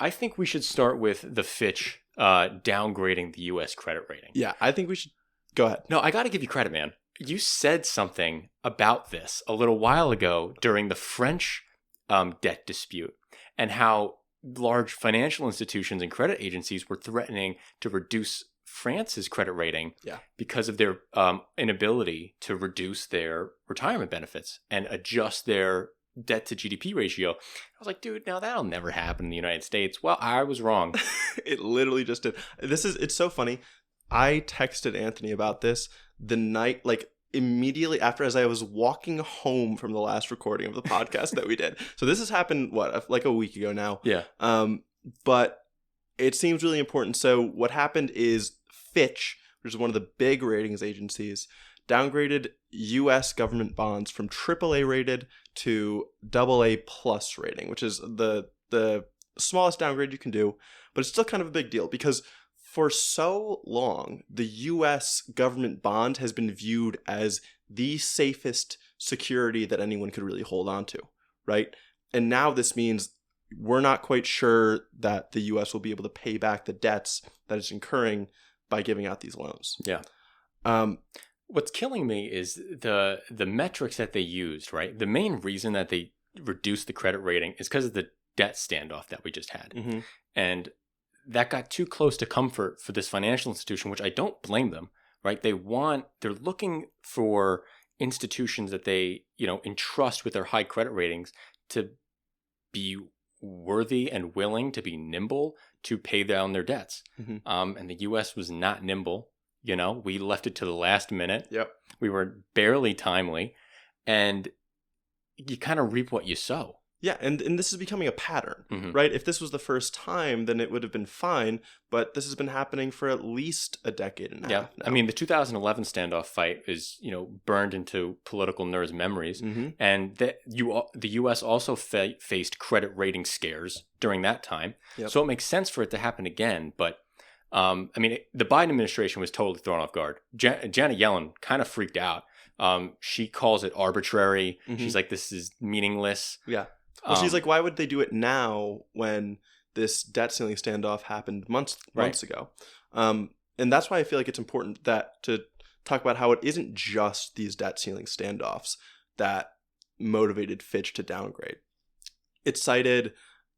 I think we should start with the Fitch downgrading the U.S. credit rating. Yeah, I think we should. Go ahead. No, I got to give you credit, man. You said something about this a little while ago during the French debt dispute and how large financial institutions and credit agencies were threatening to reduce France's credit rating because of their inability to reduce their retirement benefits and adjust their debt to GDP ratio. I was like, dude, now that'll never happen in the United States. Well, I was wrong. It literally just did. It's so funny. I texted Anthony about this the night, like immediately after, as I was walking home from the last recording of the podcast that we did. So this has happened, like a week ago now. Yeah. But it seems really important. So what happened is Fitch, which is one of the big ratings agencies, downgraded U.S. government bonds from AAA rated to AA plus rating, which is the smallest downgrade you can do, but it's still kind of a big deal because for so long, the U.S. government bond has been viewed as the safest security that anyone could really hold on to, right? And now this means we're not quite sure that the U.S. will be able to pay back the debts that it's incurring by giving out these loans. Yeah. What's killing me is the metrics that they used, right? The main reason that they reduced the credit rating is because of the debt standoff that we just had. Mm-hmm. And that got too close to comfort for this financial institution, which I don't blame them, right? They're looking for institutions that they, entrust with their high credit ratings to be worthy and willing to be nimble to pay down their debts. Mm-hmm. And the U.S. was not nimble. We left it to the last minute. Yep. We were barely timely, and you kind of reap what you sow. Yeah, and this is becoming a pattern, mm-hmm. right? If this was the first time, then it would have been fine, but this has been happening for at least a decade and a half now. I mean, the 2011 standoff fight is, burned into political nerds' memories, mm-hmm. and the U.S. also faced credit rating scares during that time, so it makes sense for it to happen again, but the Biden administration was totally thrown off guard. Janet Yellen kind of freaked out. She calls it arbitrary. Mm-hmm. She's like, this is meaningless. Yeah. Well, she's like, why would they do it now when this debt ceiling standoff happened months ago? And that's why I feel like it's important to talk about how it isn't just these debt ceiling standoffs that motivated Fitch to downgrade. It cited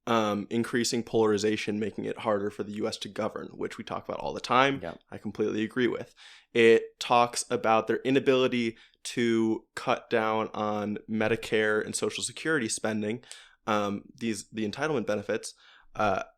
increasing polarization, making it harder for the U.S. to govern, which we talk about all the time. Yeah. I completely agree with. It talks about their inability to cut down on Medicare and Social Security spending, the entitlement benefits,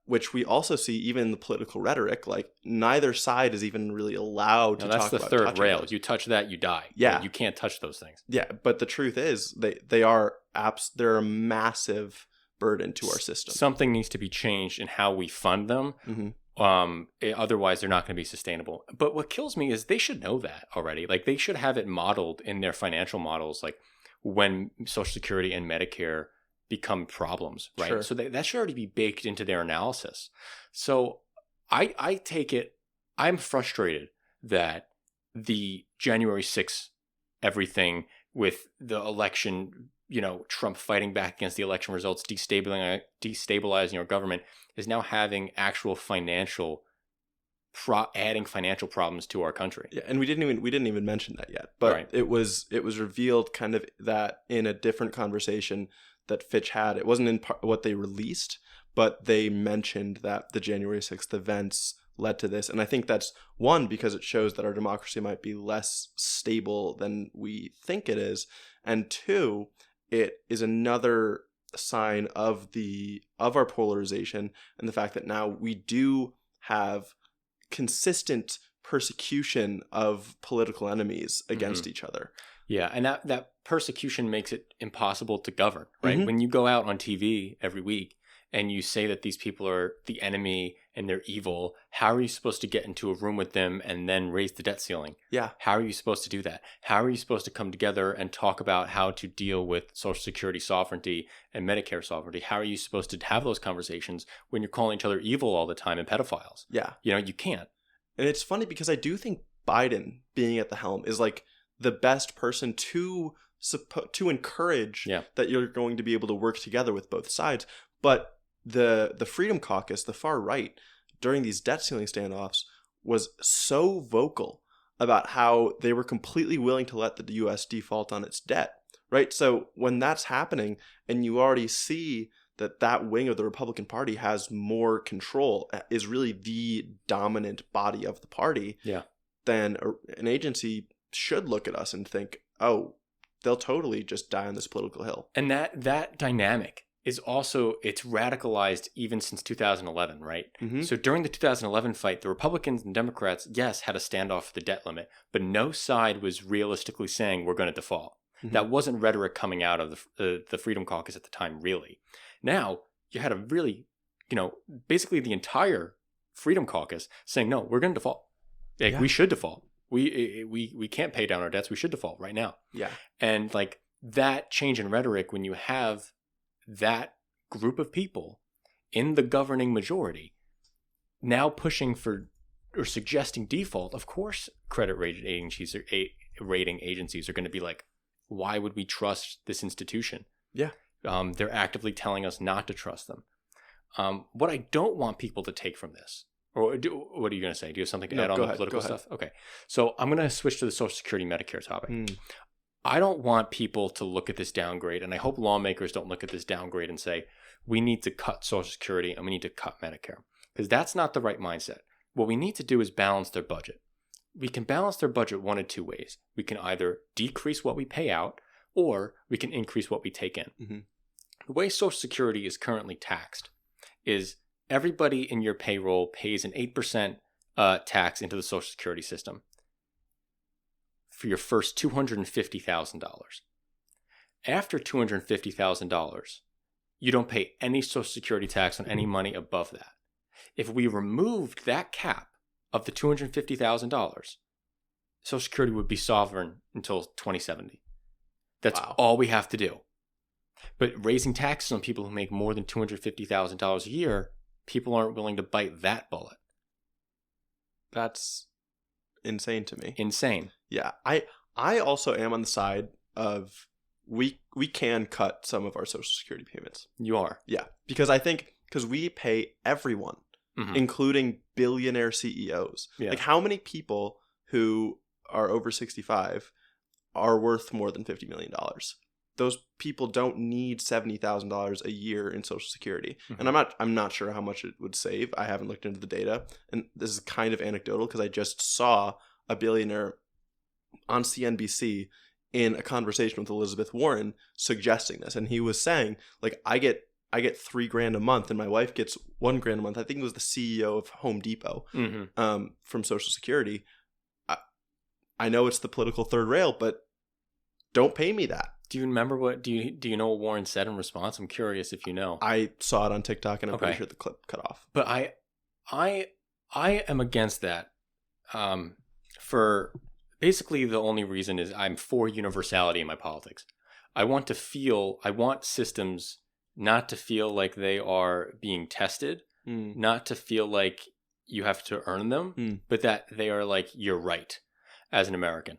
which we also see even in the political rhetoric. Like neither side is even really allowed to talk about. That's the third rail. Those. You touch that, you die. Yeah, you can't touch those things. Yeah, but the truth is, they're a massive burden to our system. Something needs to be changed in how we fund them. Mm-hmm. Otherwise, they're not going to be sustainable. But what kills me is they should know that already. Like they should have it modeled in their financial models, like when Social Security and Medicare become problems, right? Sure. So that should already be baked into their analysis. So I take it, I'm frustrated that the January 6th everything with the election, Trump fighting back against the election results, destabilizing our government, is now having actual adding financial problems to our country. Yeah, and we didn't even mention that yet. But it was revealed kind of that in a different conversation that Fitch had. It wasn't in what they released, but they mentioned that the January 6th events led to this. And I think that's one, because it shows that our democracy might be less stable than we think it is. And two, it is another sign of our polarization and the fact that now we do have consistent persecution of political enemies against mm-hmm. each other. Yeah, and that persecution makes it impossible to govern, right? Mm-hmm. When you go out on TV every week and you say that these people are the enemy and they're evil, how are you supposed to get into a room with them and then raise the debt ceiling? Yeah. How are you supposed to do that? How are you supposed to come together and talk about how to deal with Social Security sovereignty and Medicare sovereignty? How are you supposed to have those conversations when you're calling each other evil all the time and pedophiles? Yeah. You can't. And it's funny because I do think Biden being at the helm is like the best person to encourage that you're going to be able to work together with both sides. But the Freedom Caucus, the far right, during these debt ceiling standoffs was so vocal about how they were completely willing to let the U.S. default on its debt, right? So when that's happening and you already see that wing of the Republican Party has more control, is really the dominant body of the party, then an agency should look at us and think, oh, they'll totally just die on this political hill. And that dynamic is also, it's radicalized even since 2011, right? Mm-hmm. So during the 2011 fight, the Republicans and Democrats, yes, had a standoff for the debt limit, but no side was realistically saying we're going to default. Mm-hmm. That wasn't rhetoric coming out of the Freedom Caucus at the time, really. Now, you had a really, basically the entire Freedom Caucus saying, no, we're going to default. We should default. We can't pay down our debts. We should default right now. Yeah. And like that change in rhetoric, when you have that group of people in the governing majority now pushing for or suggesting default, of course, credit rating agencies are going to be like, why would we trust this institution? Yeah. They're actively telling us not to trust them. What I don't want people to take from this, what are you going to say? Do you have something to add on the political stuff? Okay. So I'm going to switch to the Social Security Medicare topic. I don't want people to look at this downgrade, and I hope lawmakers don't look at this downgrade and say, we need to cut Social Security and we need to cut Medicare, because that's not the right mindset. What we need to do is balance their budget. We can balance their budget one of two ways. We can either decrease what we pay out, or we can increase what we take in. Mm-hmm. The way Social Security is currently taxed is everybody in your payroll pays an 8% tax into the Social Security system for your first $250,000. After $250,000, you don't pay any Social Security tax on any money above that. If we removed that cap of the $250,000, Social Security would be sovereign until 2070. That's all we have to do. But raising taxes on people who make more than $250,000 a year, people aren't willing to bite that bullet. That's insane to me. Insane. Yeah. I also am on the side of we can cut some of our Social Security payments. You are? Yeah. Because I think we pay everyone, including billionaire CEOs. Yeah. Like, how many people who are over 65 are worth more than $50 million? Those people don't need $70,000 a year in Social Security. And I'm not sure how much it would save. I haven't looked into the data. And this is kind of anecdotal because I just saw a billionaire on CNBC in a conversation with Elizabeth Warren suggesting this. And he was saying, like, I get $3,000 a month and my wife gets $1,000 a month. I think it was the CEO of Home Depot from Social Security. I know it's the political third rail, but don't pay me that. Do you remember do you know what Warren said in response? I'm curious if you know. I saw it on TikTok and I'm pretty sure the clip cut off. But I am against that. For basically the only reason is I'm for universality in my politics. I want systems not to feel like they are being tested, not to feel like you have to earn them, but that they are like, you're right as an American.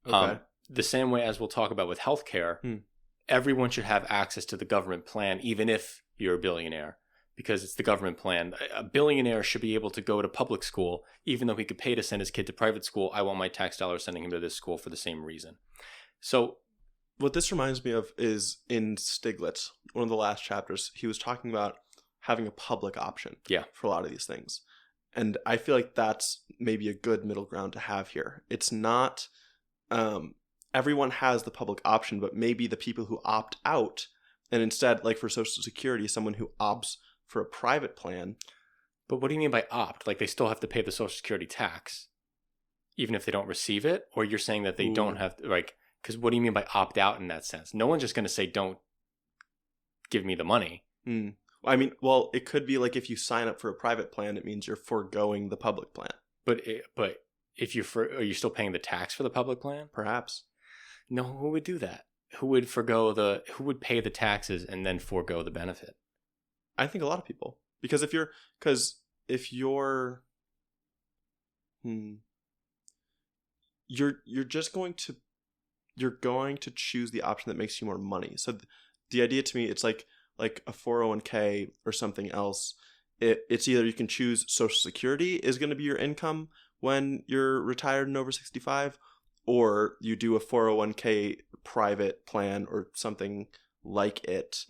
Okay. The same way as we'll talk about with healthcare, everyone should have access to the government plan, even if you're a billionaire, because it's the government plan. A billionaire should be able to go to public school, even though he could pay to send his kid to private school. I want my tax dollars sending him to this school for the same reason. So what this reminds me of is in Stiglitz, one of the last chapters, he was talking about having a public option for a lot of these things. And I feel like that's maybe a good middle ground to have here. It's not everyone has the public option, but maybe the people who opt out, and instead, like for Social Security, someone who opts for a private plan. But what do you mean by opt? Like they still have to pay the Social Security tax, even if they don't receive it? Or you're saying that they don't have to, like, because what do you mean by opt out in that sense? No one's just going to say, don't give me the money. I mean, well, it could be like if you sign up for a private plan, it means you're foregoing the public plan. But if are you still paying the tax for the public plan? Perhaps. No, who would do that? Who would pay the taxes and then forego the benefit? I think a lot of people. Because if you're you're going to choose the option that makes you more money. So the idea to me, it's like like a 401k or something else, it's either you can choose Social Security is going to be your income when you're retired and over 65, or you do a 401k private plan or something like it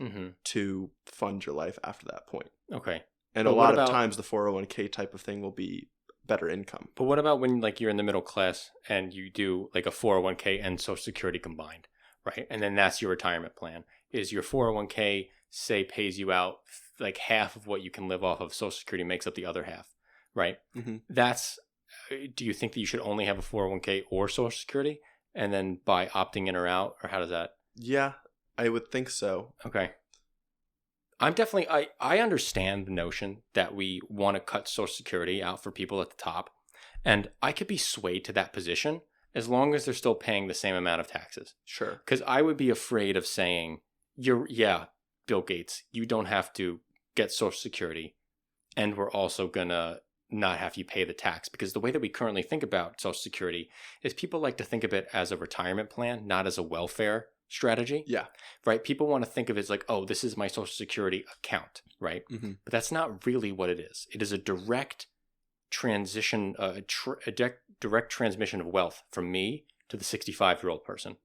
to fund your life after that point. Okay. And a lot of times the 401k type of thing will be better income. But what about when like you're in the middle class and you do like a 401k and Social Security combined, right? And then that's your retirement plan. Is your 401k, say, pays you out like half of what you can live off of, Social Security makes up the other half, right? Do you think that you should only have a 401k or Social Security and then by opting in or out, or how does that? Yeah, I would think so. Okay. I'm definitely, I understand the notion that we want to cut Social Security out for people at the top. And I could be swayed to that position as long as they're still paying the same amount of taxes. Sure. Because I would be afraid of saying, Bill Gates, you don't have to get Social Security. And we're also going to not have you pay the tax. Because the way that we currently think about Social Security is people like to think of it as a retirement plan, not as a welfare strategy. Yeah. Right? People want to think of it as like, oh, this is my Social Security account, right? But that's not really what it is. It is a direct transition, a direct transmission of wealth from me to the 65-year-old person.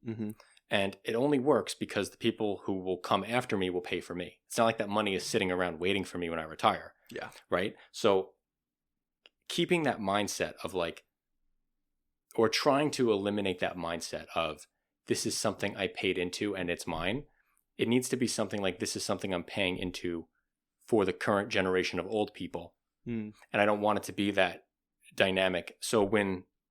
And it only works because the people who will come after me will pay for me. It's not like that money is sitting around waiting for me when I retire. Yeah. Right? So keeping that mindset of like, or trying to eliminate that mindset of, this is something I paid into and it's mine. It needs to be something like, this is something I'm paying into for the current generation of old people. And I don't want it to be that dynamic. So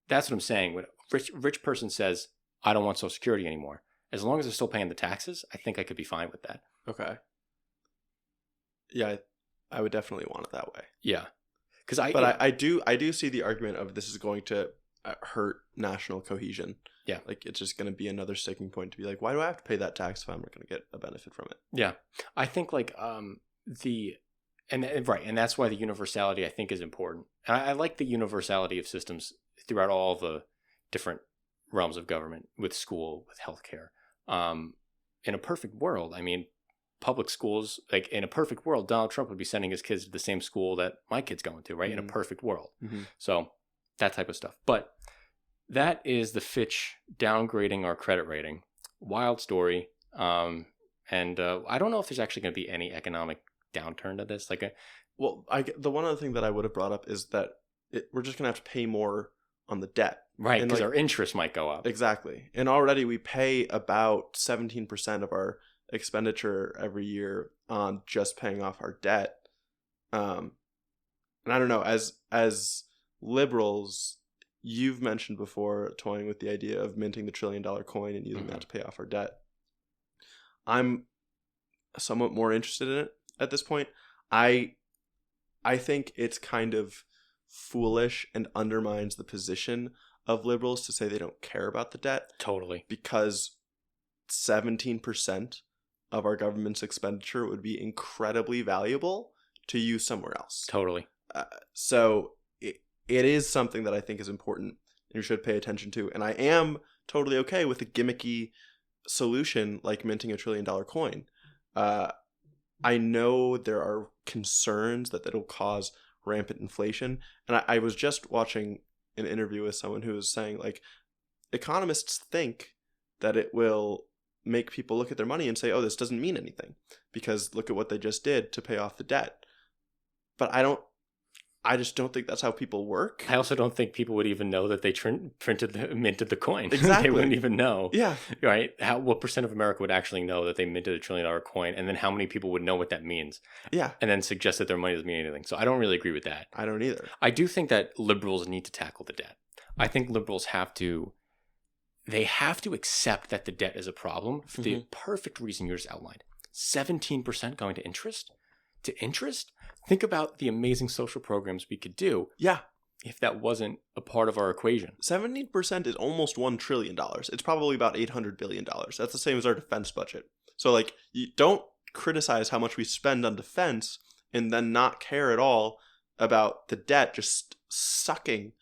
that's what I'm saying. When a rich person says, I don't want Social Security anymore, as long as they're still paying the taxes, I think I could be fine with that. Okay. Yeah, I would definitely want it that way. Yeah. I do see the argument of this is going to hurt national cohesion. Yeah. Like it's just going to be another sticking point to be like, why do I have to pay that tax if I'm not going to get a benefit from it? Yeah. I think like and that's why the universality I think is important. And I like the universality of systems throughout all the different realms of government, with school, with healthcare. In a perfect world, I mean, public schools, like in a perfect world, Donald Trump would be sending his kids to the same school that my kid's going to, right? In a perfect world. So that type of stuff. But that is the Fitch downgrading our credit rating. Wild story. And I don't know if there's actually going to be any economic downturn to this. The one other thing that I would have brought up is that we're just going to have to pay more on the debt. Right, because our interest might go up. Exactly. And already we pay about 17% of our expenditure every year on just paying off our debt. And I don't know, as liberals, you've mentioned before toying with the idea of minting the $1 trillion coin and using that to pay off our debt. I'm somewhat more interested in it at this point. I think it's kind of foolish and undermines the position of liberals to say they don't care about the debt. Totally. Because 17% of our government's expenditure would be incredibly valuable to use somewhere else. Totally. So it is something that I think is important and you should pay attention to. And I am totally okay with a gimmicky solution like minting $1 trillion coin. I know there are concerns that it'll cause rampant inflation. And I was just watching an interview with someone who was saying, like, economists think that it will make people look at their money and say, oh, this doesn't mean anything because look at what they just did to pay off the debt. But I just don't think that's how people work. I also don't think people would even know that they minted the coin. Exactly. They wouldn't even know. Yeah. Right? What percent of America would actually know that they minted $1 trillion coin, and then how many people would know what that means? Yeah. And then suggest that their money doesn't mean anything. So I don't really agree with that. I don't either. I do think that liberals need to tackle the debt. I think liberals have to accept that the debt is a problem for the perfect reason you just outlined. 17% going to interest? Think about the amazing social programs we could do. Yeah. If that wasn't a part of our equation. 17% is almost $1 trillion. It's probably about $800 billion. That's the same as our defense budget. So, like, you don't criticize how much we spend on defense and then not care at all about the debt just sucking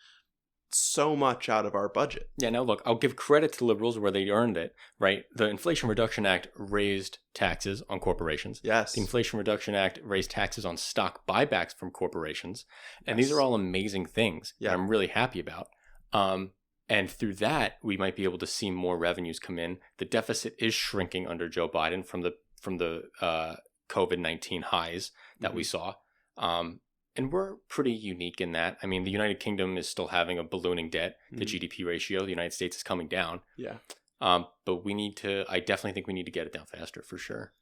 so much out of our budget. Yeah, now look, I'll give credit to liberals where they earned it, right? The Inflation Reduction Act raised taxes on corporations. Yes. The Inflation Reduction Act raised taxes on stock buybacks from corporations. And Yes. these are all amazing things that I'm really happy about. And through that, we might be able to see more revenues come in. The deficit is shrinking under Joe Biden from the COVID-19 highs that we saw. And we're pretty unique in that. I mean, the United Kingdom is still having a ballooning debt. The GDP ratio, the United States is coming down. Yeah. But I definitely think we need to get it down faster for sure.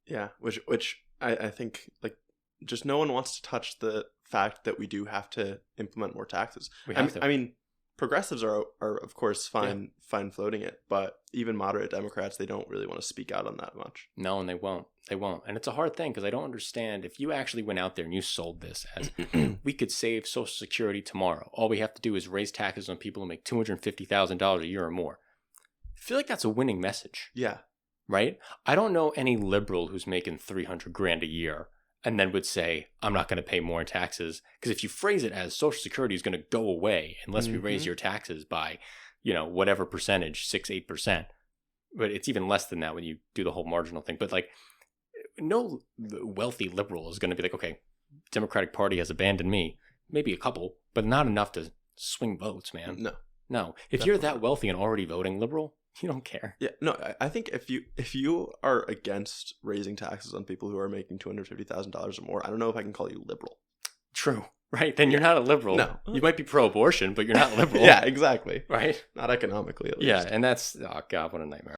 Yeah. Which I think, like, just no one wants to touch the fact that we do have to implement more taxes. I mean, progressives are of course fine floating it, but even moderate Democrats, they don't really want to speak out on that much. No, and they won't. And it's a hard thing because I don't understand. If you actually went out there and you sold this as we could save Social Security tomorrow, all we have to do is raise taxes on people who make $250,000 a year or more. I feel like that's a winning message. Yeah. Right? I don't know any liberal who's making $300,000 a year and then would say, I'm not going to pay more in taxes. Because if you phrase it as Social Security is going to go away unless we raise your taxes by, whatever percentage, 6-8%. But it's even less than that when you do the whole marginal thing. But like, no wealthy liberal is going to be like, okay, Democratic Party has abandoned me. Maybe a couple, but not enough to swing votes, man. No. If you're that wealthy and already voting liberal, you don't care. Yeah, no, I think if you are against raising taxes on people who are making $250,000 or more, I don't know if I can call you liberal. True, right? Then you're not a liberal. No. You might be pro-abortion, but you're not liberal. Yeah, exactly. Right? Not economically, at least. Yeah, and that's, oh God, what a nightmare.